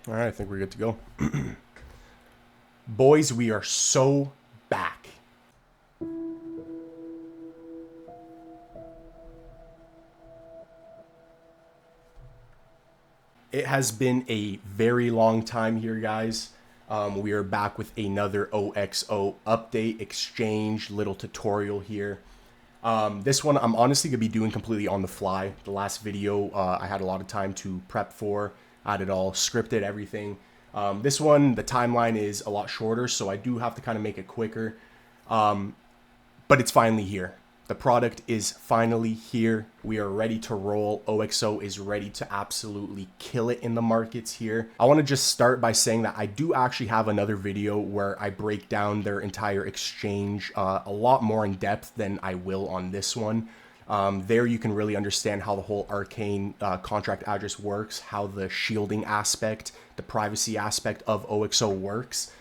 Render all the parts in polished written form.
All right, I think we're good to go. Boys, we are so back. It has been a very long time here, guys. We are back with another OXO update, exchange, little tutorial here. This one I'm honestly going to be doing completely on the fly. The last video I had a lot of time to prep for. I had it all scripted, everything. This one, the timeline is a lot shorter, so I do have to kind of make it quicker. But it's finally here. The product is finally here. We are ready to roll. OXO is ready to absolutely kill it in the markets here. I want to just start by saying that I do actually have another video where I break down their entire exchange a lot more in depth than I will on this one. There you can really understand how the whole Arcane contract address works, how the shielding aspect, the privacy aspect of OXO works.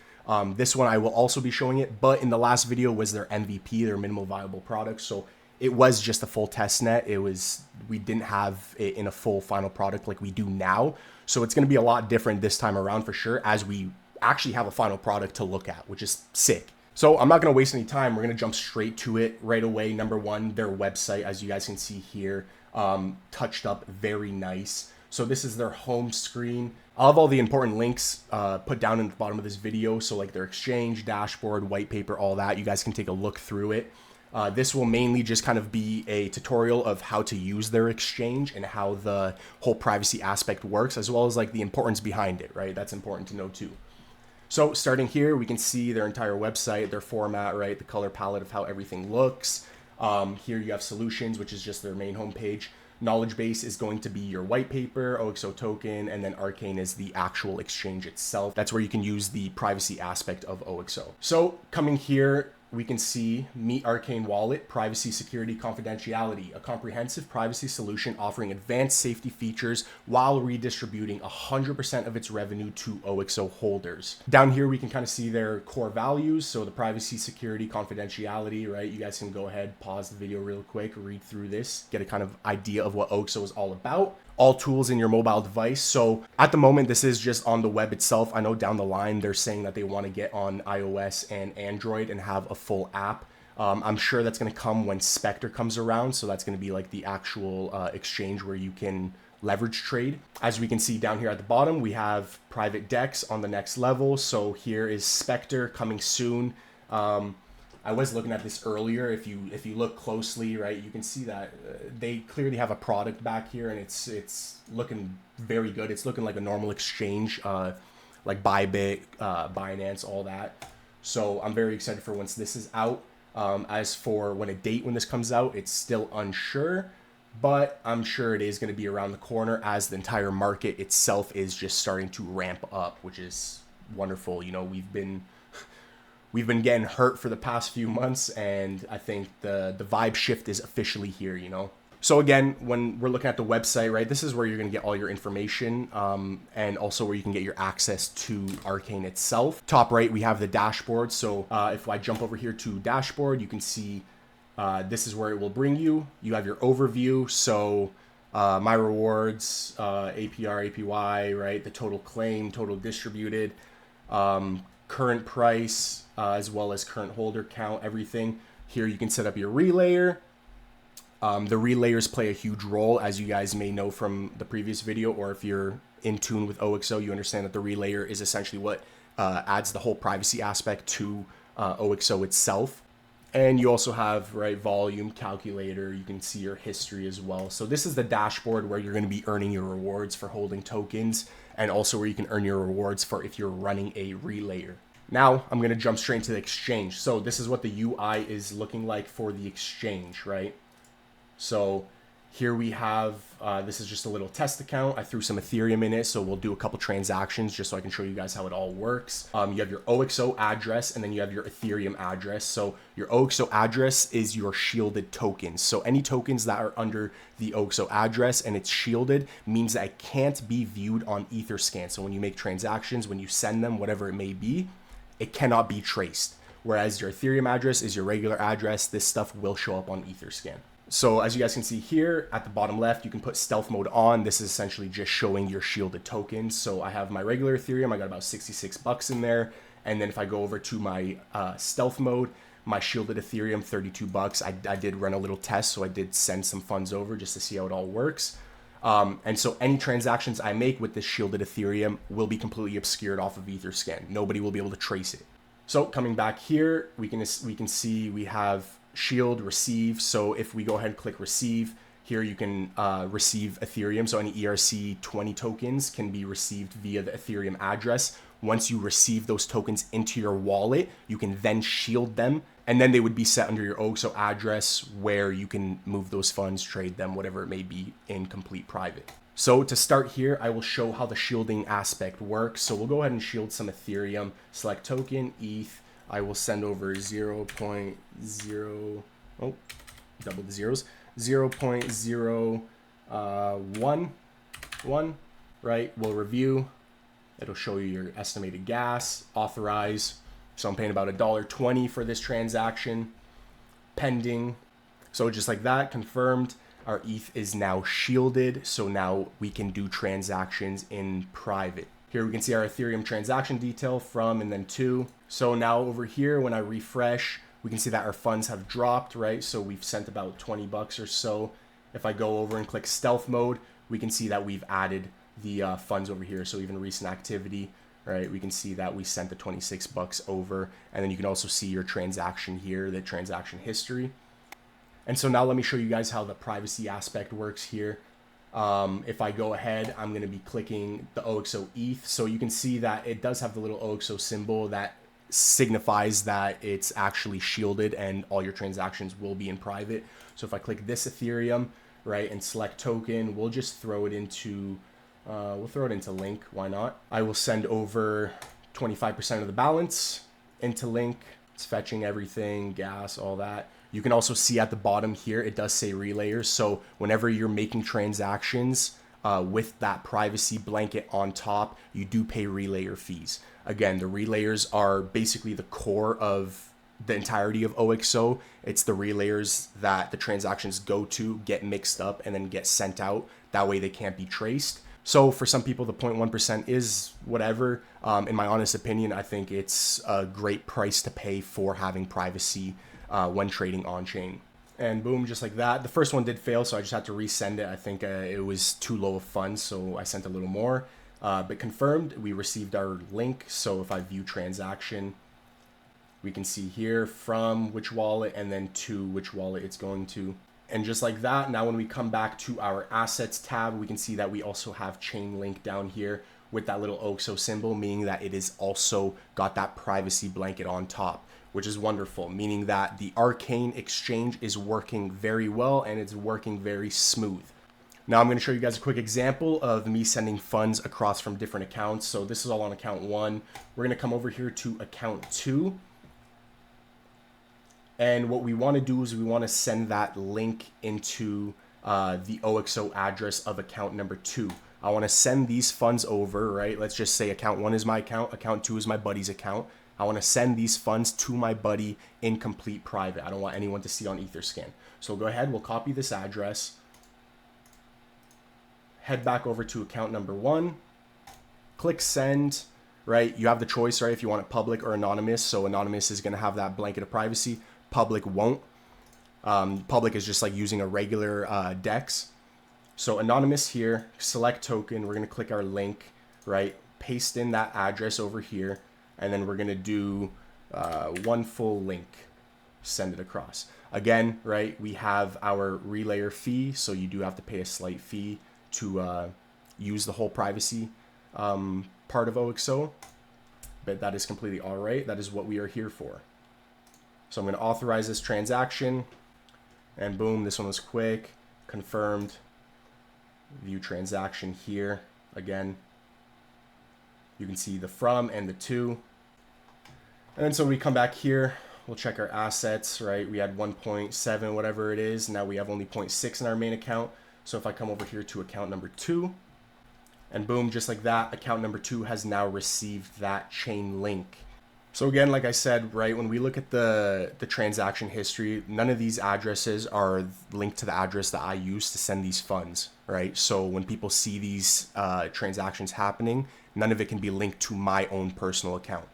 This one I will also be showing it, but in the last video was their MVP, their minimal viable product. So it was just a full test net. We didn't have it in a full final product like we do now. So it's going to be a lot different this time around for sure, as we actually have a final product to look at, which is sick. So I'm not going to waste any time. We're going to jump straight to it right away. Number one, their website, as you guys can see here, touched up, very nice. So this is their home screen. I'll have all the important links put down in the bottom of this video. So like their exchange, dashboard, white paper, all that. You guys can take a look through it. This will mainly just kind of be a tutorial of how to use their exchange and how the whole privacy aspect works, as well as like the importance behind it, right? That's important to know too. So starting here, we can see their entire website, their format, right? The color palette of how everything looks. Here you have solutions, which is just their main homepage. Knowledge base is going to be your white paper, OXO token, and then Arcane is the actual exchange itself. That's where you can use the privacy aspect of OXO. So coming here, we can see Meet Arcane Wallet, Privacy, Security, Confidentiality, a comprehensive privacy solution offering advanced safety features while redistributing 100% of its revenue to OXO holders. Down here, we can kind of see their core values. So the privacy, security, confidentiality, right? You guys can go ahead, pause the video real quick, read through this, get a kind of idea of what OXO is all about. All tools in your mobile device. So at the moment, this is just on the web itself. I know down the line, they're saying that they want to get on iOS and Android and have a full app. I'm sure that's going to come when Spectre comes around. So that's going to be like the actual exchange where you can leverage trade. As we can see down here at the bottom, we have private DEX on the next level. So here is Spectre coming soon. I was looking at this earlier. If you look closely, right, you can see that they clearly have a product back here, and it's looking very good. It's looking like a normal exchange, like Bybit, Binance, all that. So I'm very excited for once this is out. As for when this comes out, it's still unsure, but I'm sure it is going to be around the corner as the entire market itself is just starting to ramp up, which is wonderful. You know, we've been getting hurt for the past few months, and I think the vibe shift is officially here, you know? So again, when we're looking at the website, right, this is where you're going to get all your information, and also where you can get your access to Arcane itself. Top right, we have the dashboard. So if I jump over here to dashboard, you can see this is where it will bring you. You have your overview. So my rewards, APR, APY, right, the total claim, total distributed, current price, as well as current holder count, everything. Here you can set up your relayer. The relayers play a huge role, as you guys may know from the previous video, or if you're in tune with OXO, you understand that the relayer is essentially what adds the whole privacy aspect to OXO itself. And you also have, right, volume calculator. You can see your history as well. So this is the dashboard where you're going to be earning your rewards for holding tokens, and also where you can earn your rewards for if you're running a relayer. Now I'm going to jump straight into the exchange. So this is what the UI is looking like for the exchange, right? So here we have, this is just a little test account. I threw some Ethereum in it, so we'll do a couple transactions just so I can show you guys how it all works. You have your OXO address, and then you have your Ethereum address. So your OXO address is your shielded tokens. So any tokens that are under the OXO address and it's shielded means that it can't be viewed on Etherscan. So when you make transactions, when you send them, whatever it may be, it cannot be traced. Whereas your Ethereum address is your regular address. This stuff will show up on Etherscan. So as you guys can see here at the bottom left, you can put stealth mode on. This is essentially just showing your shielded tokens. So I have my regular Ethereum. I got about 66 bucks in there. And then if I go over to my stealth mode, my shielded Ethereum, 32 bucks. I did run a little test, so I did send some funds over just to see how it all works. And so any transactions I make with this shielded Ethereum will be completely obscured off of Etherscan. Nobody will be able to trace it. So coming back here, we can see we have shield, receive. So if we go ahead and click receive, here you can receive Ethereum. So any ERC20 tokens can be received via the Ethereum address. Once you receive those tokens into your wallet, you can then shield them, and then they would be set under your OXO address where you can move those funds, trade them, whatever it may be, in complete private. So to start here, I will show how the shielding aspect works. So we'll go ahead and shield some Ethereum, select token, ETH. I will send over 0.0, oh, double the zeros, 0.011, right? We'll review. It'll show you your estimated gas, authorize. So I'm paying about $1.20 for this transaction, pending. So just like that, confirmed. Our ETH is now shielded. So now we can do transactions in private. Here we can see our Ethereum transaction detail from and then to. So now over here, when I refresh, we can see that our funds have dropped, right? So we've sent about 20 bucks or so. If I go over and click stealth mode, we can see that we've added the funds over here. So even recent activity, right? We can see that we sent the 26 bucks over, and then you can also see your transaction here, the transaction history. And so now let me show you guys how the privacy aspect works here. If I go ahead, I'm going to be clicking the OXO ETH. So you can see that it does have the little OXO symbol that signifies that it's actually shielded and all your transactions will be in private. So if I click this Ethereum, right, and select token, we'll just throw it into Link. Why not? I will send over 25% of the balance into Link. It's fetching everything, gas, all that. You can also see at the bottom here, it does say relayers. So whenever you're making transactions with that privacy blanket on top, you do pay relayer fees. Again, the relayers are basically the core of the entirety of OXO. It's the relayers that the transactions go to, get mixed up, and then get sent out. That way they can't be traced. So for some people, the 0.1% is whatever. In my honest opinion, I think it's a great price to pay for having privacy when trading on-chain. And boom, just like that. The first one did fail, so I just had to resend it. I think it was too low of funds, so I sent a little more. But confirmed, we received our link. So if I view transaction, we can see here from which wallet and then to which wallet it's going to. And just like that, now when we come back to our assets tab, we can see that we also have chain link down here with that little OXO symbol, meaning that it is also got that privacy blanket on top, which is wonderful, meaning that the Arcane exchange is working very well and it's working very smooth. Now I'm going to show you guys a quick example of me sending funds across from different accounts. So this is all on account 1. We're going to come over here to account 2. And what we want to do is we want to send that link into the OXO address of account number 2. I want to send these funds over, right? Let's just say account 1 is my account 2 is my buddy's account. I want to send these funds to my buddy in complete private. I don't want anyone to see on Etherscan. So we'll go ahead, we'll copy this address, head back over to account number 1, click send, right? You have the choice, right? If you want it public or anonymous. So anonymous is going to have that blanket of privacy. Public won't. Public is just like using a regular DEX. So anonymous here, select token. We're going to click our link, right? Paste in that address over here. And then we're going to do one full link, send it across. Again, right, we have our relayer fee. So you do have to pay a slight fee to use the whole privacy part of OXO. But that is completely all right. That is what we are here for. So I'm going to authorize this transaction. And boom, this one was quick. Confirmed. View transaction here. Again, you can see the from and the to. And then so we come back here. We'll check our assets, right? We had 1.7, whatever it is. Now we have only 0.6 in our main account. So if I come over here to account number 2, and boom, just like that, account number 2 has now received that chain link. So again, like I said, right, when we look at the transaction history, none of these addresses are linked to the address that I use to send these funds, right? So when people see these transactions happening, none of it can be linked to my own personal account.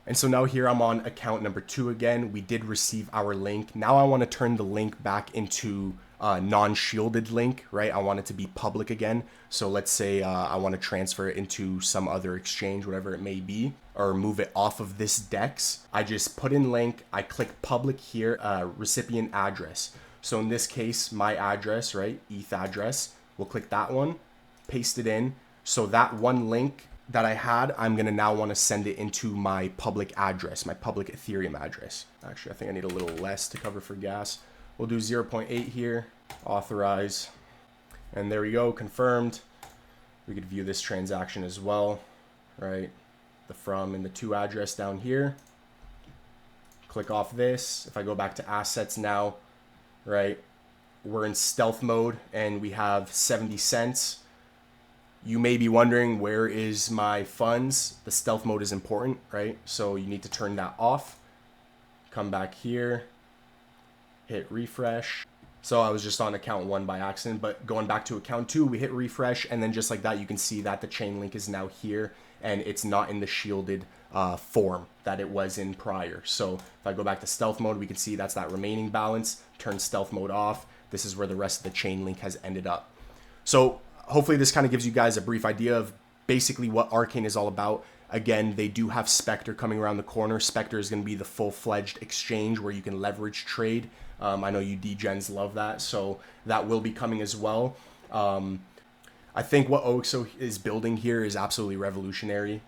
And so now here I'm on account number 2 again. We did receive our link. Now I want to turn the link back into a non-shielded link, right? I want it to be public again. So let's say I want to transfer it into some other exchange, whatever it may be, or move it off of this DEX. I just put in link, I click public here, recipient address. So in this case, my address, right, ETH address, we'll click that one, paste it in. So that one link that I had, I'm gonna now want to send it into my public address, my public Ethereum address. Actually, I think I need a little less to cover for gas. We'll do 0.8 here, authorize, and there we go, confirmed. We could view this transaction as well, right? The from and the to address down here. Click off this. If I go back to assets now, right? We're in stealth mode and we have 70 cents. You may be wondering, where is my funds? The stealth mode is important, right? So you need to turn that off. Come back here, hit refresh. So I was just on account 1 by accident, but going back to account 2, we hit refresh, and then just like that, you can see that the chain link is now here, and it's not in the shielded form that it was in prior. So if I go back to stealth mode, we can see that's that remaining balance. Turn stealth mode off. This is where the rest of the chain link has ended up. So hopefully this kind of gives you guys a brief idea of basically what Arcane is all about. Again, they do have Spectre coming around the corner. Spectre is going to be the full-fledged exchange where you can leverage trade. I know you degens love that, so that will be coming as well. I think what OXO is building here is absolutely revolutionary.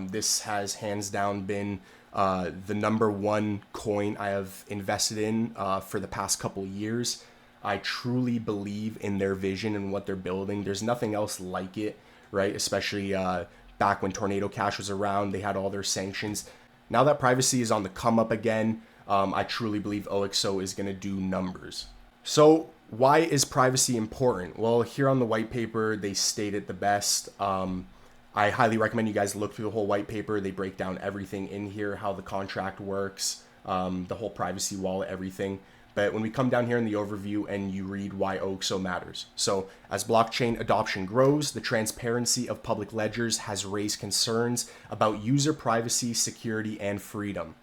This has hands down been the #1 coin I have invested in for the past couple years. I truly believe in their vision and what they're building. There's nothing else like it, right? Especially back when Tornado Cash was around, they had all their sanctions. Now that privacy is on the come up again, I truly believe OXO is going to do numbers. So why is privacy important? Well, here on the white paper, they state it the best. I highly recommend you guys look through the whole white paper. They break down everything in here, how the contract works, the whole privacy wallet, everything. But when we come down here in the overview and you read why OXO matters. So as blockchain adoption grows, the transparency of public ledgers has raised concerns about user privacy, security, and freedom,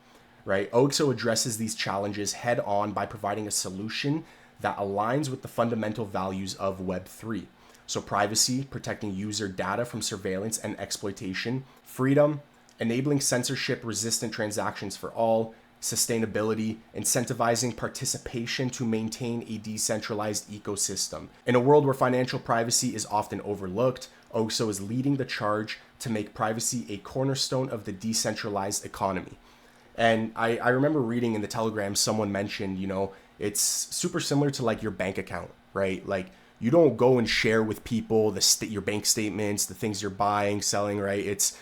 right? OXO addresses these challenges head on by providing a solution that aligns with the fundamental values of Web3. So privacy, protecting user data from surveillance and exploitation, freedom, enabling censorship-resistant transactions for all, sustainability, incentivizing participation to maintain a decentralized ecosystem. In a world where financial privacy is often overlooked, OXO is leading the charge to make privacy a cornerstone of the decentralized economy. And I remember reading in the Telegram, someone mentioned, it's super similar to like your bank account, right? Like you don't go and share with people your bank statements, the things you're buying, selling, right? It's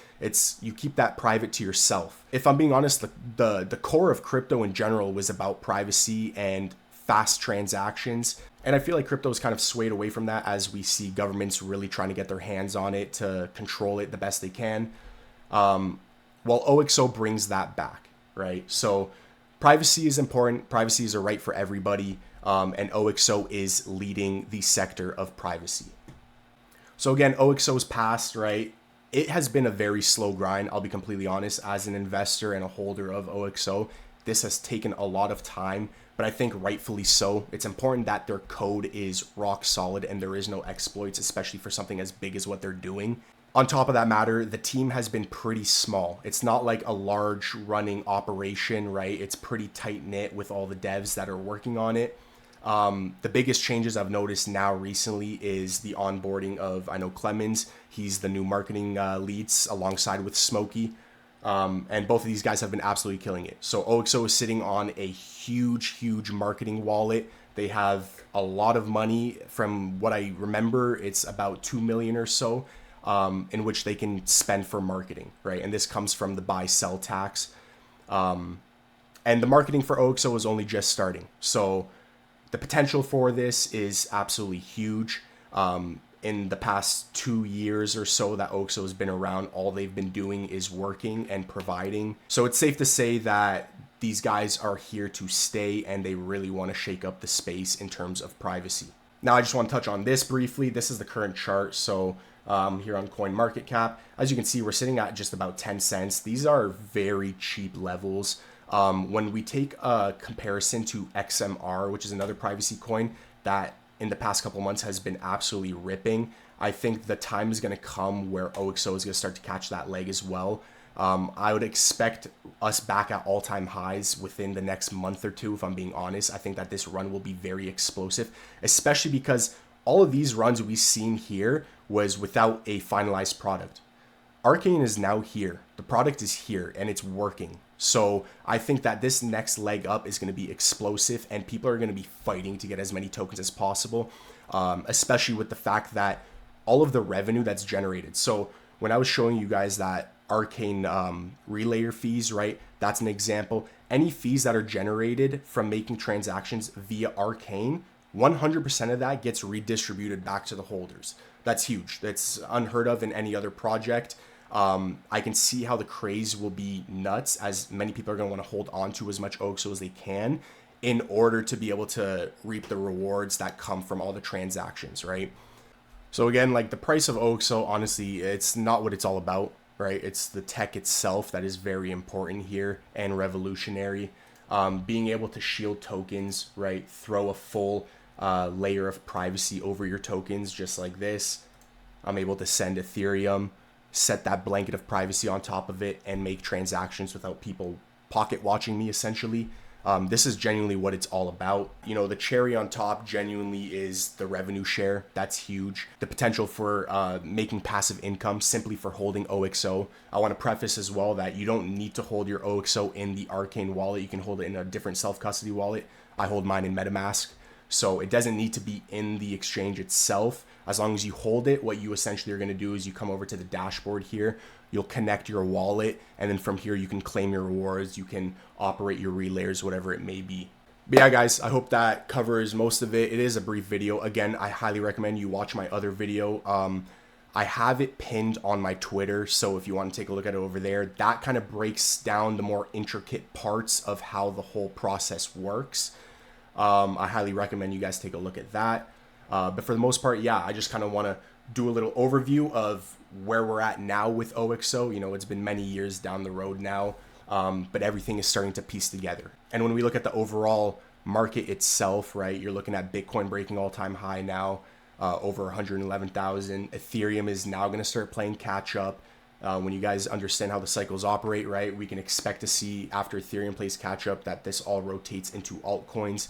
you keep that private to yourself. If I'm being honest, the core of crypto in general was about privacy and fast transactions. And I feel like crypto is kind of swayed away from that as we see governments really trying to get their hands on it to control it the best they can. Well, OXO brings that back, right? So privacy is important. Privacy is a right for everybody. And OXO is leading the sector of privacy. So again, OXO's passed, right? It has been a very slow grind. I'll be completely honest. As an investor and a holder of OXO, this has taken a lot of time, but I think rightfully so. It's important that their code is rock solid and there is no exploits, especially for something as big as what they're doing. On top of that matter, the team has been pretty small. It's not like a large running operation, right? It's pretty tight knit with all the devs that are working on it. The biggest changes I've noticed now recently is the onboarding of, I know Clemens, he's the new marketing leads alongside with Smokey. And both of these guys have been absolutely killing it. So OXO is sitting on a huge marketing wallet. They have a lot of money. From what I remember, it's about 2 million or so, in which they can spend for marketing, right? And this comes from the buy-sell tax. And the marketing for OXO is only just starting. So the potential for this is absolutely huge. In in the past 2 years or so that OXO has been around, all they've been doing is working and providing. So it's safe to say that these guys are here to stay and they really want to shake up the space in terms of privacy. Now, I just want to touch on this briefly. This is the current chart. So here on CoinMarketCap, as you can see, we're sitting at just about 10 cents. These are very cheap levels. When we take a comparison to XMR, which is another privacy coin that in the past couple months has been absolutely ripping, I think the time is going to come where OXO is going to start to catch that leg as well. I would expect us back at all-time highs within the next month or two, if I'm being honest. I think that this run will be very explosive, especially because all of these runs we've seen here was without a finalized product. Arcane is now here. The product is here and it's working. So I think that this next leg up is going to be explosive and people are going to be fighting to get as many tokens as possible, especially with the fact that all of the revenue that's generated. So when I was showing you guys that Arcane relayer fees, right? That's an example. Any fees that are generated from making transactions via Arcane, 100% of that gets redistributed back to the holders. That's huge. That's unheard of in any other project. I can see how the craze will be nuts, as many people are going to want to hold on to as much OXO as they can in order to be able to reap the rewards that come from all the transactions, right? So again, like the price of OXO, honestly, it's not what it's all about, right? It's the tech itself that is very important here and revolutionary. Being able to shield tokens, right? Throw a full layer of privacy over your tokens just like this. I'm able to send Ethereum, set that blanket of privacy on top of it, and make transactions without people pocket watching me, essentially. This is genuinely what it's all about. You know, the cherry on top genuinely is the revenue share. That's huge. The potential for making passive income simply for holding OXO. I want to preface as well that you don't need to hold your OXO in the Arcane wallet. You can hold it in a different self-custody wallet. I hold mine in MetaMask. So it doesn't need to be in the exchange itself. As long as you hold it, what you essentially are going to do is you come over to the dashboard here, you'll connect your wallet, and then from here you can claim your rewards, you can operate your relayers, whatever it may be. But yeah, guys, I hope that covers most of it. It is a brief video. Again, I highly recommend you watch my other video. I have it pinned on my Twitter, so if you want to take a look at it over there, that kind of breaks down the more intricate parts of how the whole process works. I highly recommend you guys take a look at that. But for the most part, yeah, I just kind of want to do a little overview of where we're at now with OXO. You know, it's been many years down the road now, but everything is starting to piece together. And when we look at the overall market itself, right, you're looking at Bitcoin breaking all-time high now, over 111,000. Ethereum is now going to start playing catch up. When you guys understand how the cycles operate, right, we can expect to see after Ethereum plays catch up that this all rotates into altcoins.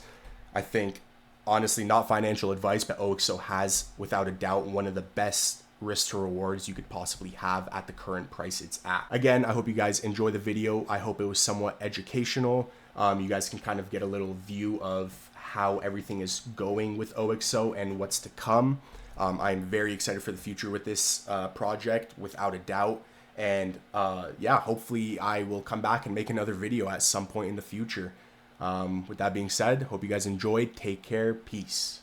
I think, honestly, not financial advice, but OXO has, without a doubt, one of the best risk to rewards you could possibly have at the current price it's at. Again, I hope you guys enjoy the video. I hope it was somewhat educational. You guys can kind of get a little view of how everything is going with OXO and what's to come. I'm very excited for the future with this project, without a doubt. And yeah, hopefully I will come back and make another video at some point in the future. With that being said, hope you guys enjoyed. Take care. Peace.